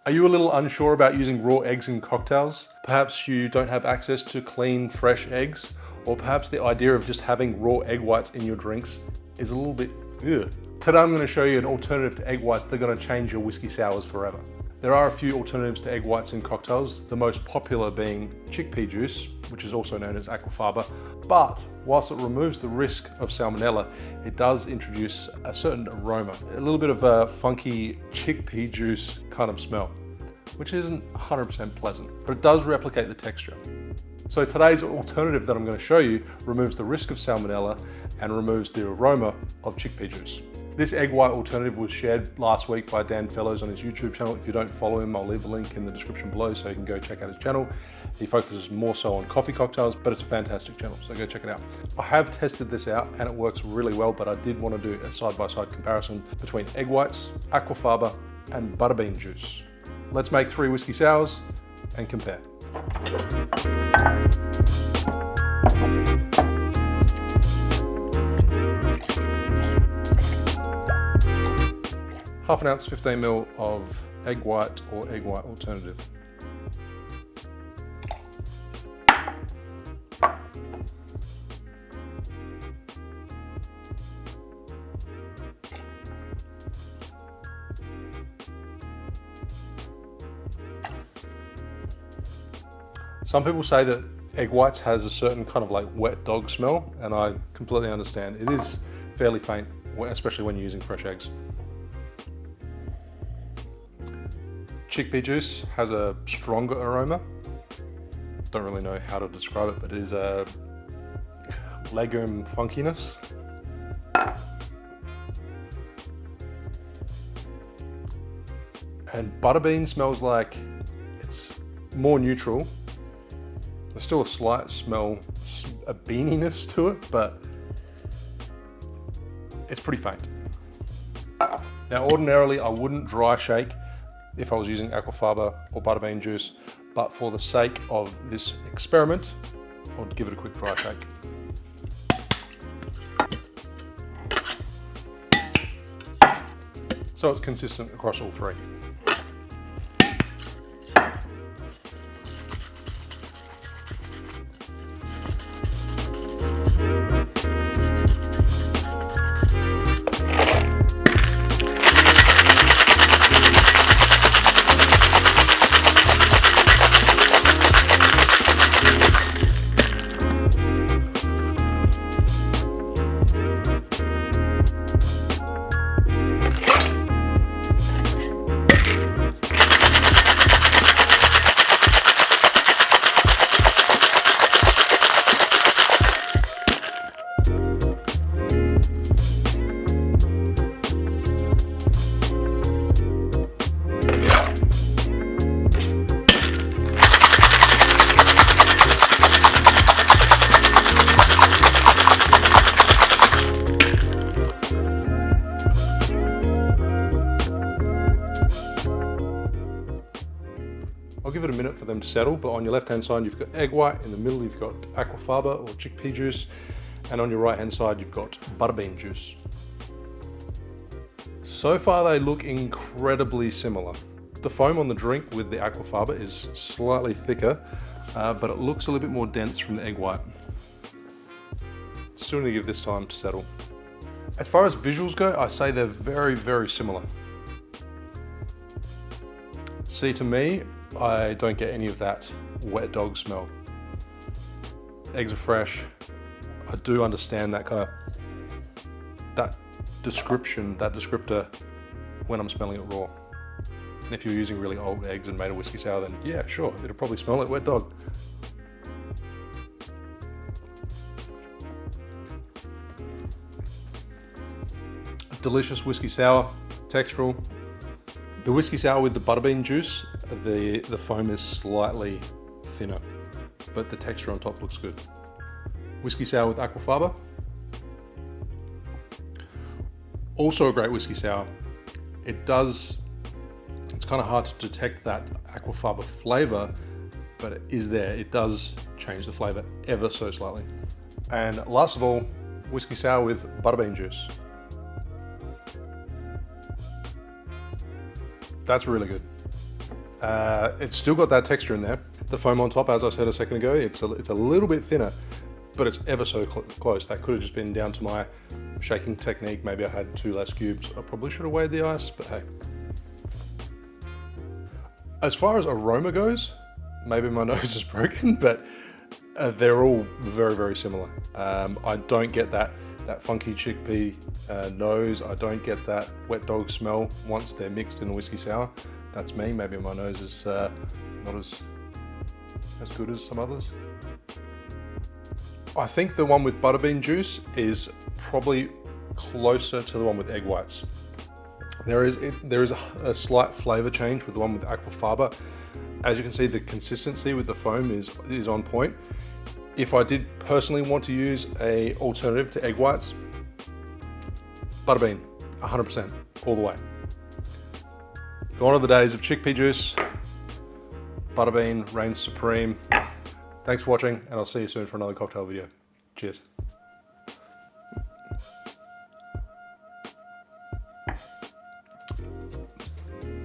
Are you a little unsure about using raw eggs in cocktails? Perhaps you don't have access to clean, fresh eggs, or perhaps the idea of just having raw egg whites in your drinks is a little bit ugh. Today I'm going to show you an alternative to egg whites that are going to change your whiskey sours forever. There are a few alternatives to egg whites in cocktails, the most popular being chickpea juice, which is also known as aquafaba, but whilst it removes the risk of salmonella, it does introduce a certain aroma, a little bit of a funky chickpea juice kind of smell, which isn't 100% pleasant, but it does replicate the texture. So today's alternative that I'm going to show you removes the risk of salmonella and removes the aroma of chickpea juice. This egg white alternative was shared last week by Dan Fellows on his YouTube channel. If you don't follow him, I'll leave a link in the description below so you can go check out his channel. He focuses more so on coffee cocktails, but it's a fantastic channel, so go check it out. I have tested this out and it works really well, but I did want to do a side-by-side comparison between egg whites, aquafaba, and butterbean juice. Let's make 3 whiskey sours and compare. Half an ounce, 15 ml of egg white or egg white alternative. Some people say that egg whites has a certain kind of like wet dog smell, and I completely understand. It is fairly faint, especially when you're using fresh eggs. Chickpea juice has a stronger aroma. Don't really know how to describe it, but it is a legume funkiness. And butterbean smells like it's more neutral. There's still a slight smell, a beaniness to it, but it's pretty faint. Now, ordinarily, I wouldn't dry shake if I was using aquafaba or butterbean juice, but for the sake of this experiment, I'll give it a quick dry shake. So it's consistent across all 3. I'll give it a minute for them to settle, but on your left-hand side, you've got egg white, in the middle, you've got aquafaba or chickpea juice, and on your right-hand side, you've got butterbean juice. So far, they look incredibly similar. The foam on the drink with the aquafaba is slightly thicker, but it looks a little bit more dense from the egg white. Still need to give this time to settle. As far as visuals go, I say they're very, very similar. See, to me, I don't get any of that wet dog smell. Eggs are fresh. I do understand that kind of, that descriptor when I'm smelling it raw. And if you're using really old eggs and made a whiskey sour, then yeah, sure, it'll probably smell like wet dog. Delicious whiskey sour, textural. The whiskey sour with the butterbean juice, the foam is slightly thinner, but the texture on top looks good. Whiskey sour with aquafaba. Also a great whiskey sour. It's kind of hard to detect that aquafaba flavor, but it is there. It does change the flavor ever so slightly. And last of all, whiskey sour with butterbean juice. That's really good. It's still got that texture in there. The foam on top, as I said a second ago, it's a little bit thinner, but it's ever so close. That could have just been down to my shaking technique. Maybe I had 2 less cubes. I probably should have weighed the ice, but hey. As far as aroma goes, maybe my nose is broken, but they're all very, very similar. I don't get that funky chickpea nose. I don't get that wet dog smell once they're mixed in a whiskey sour. That's me. Maybe my nose is not as good as some others. I think the one with butterbean juice is probably closer to the one with egg whites. There is a slight flavor change with the one with aquafaba. As you can see, the consistency with the foam is on point. If I did personally want to use an alternative to egg whites, butterbean, 100%, all the way. Gone are the days of chickpea juice. Butterbean reigns supreme. Thanks for watching, and I'll see you soon for another cocktail video. Cheers.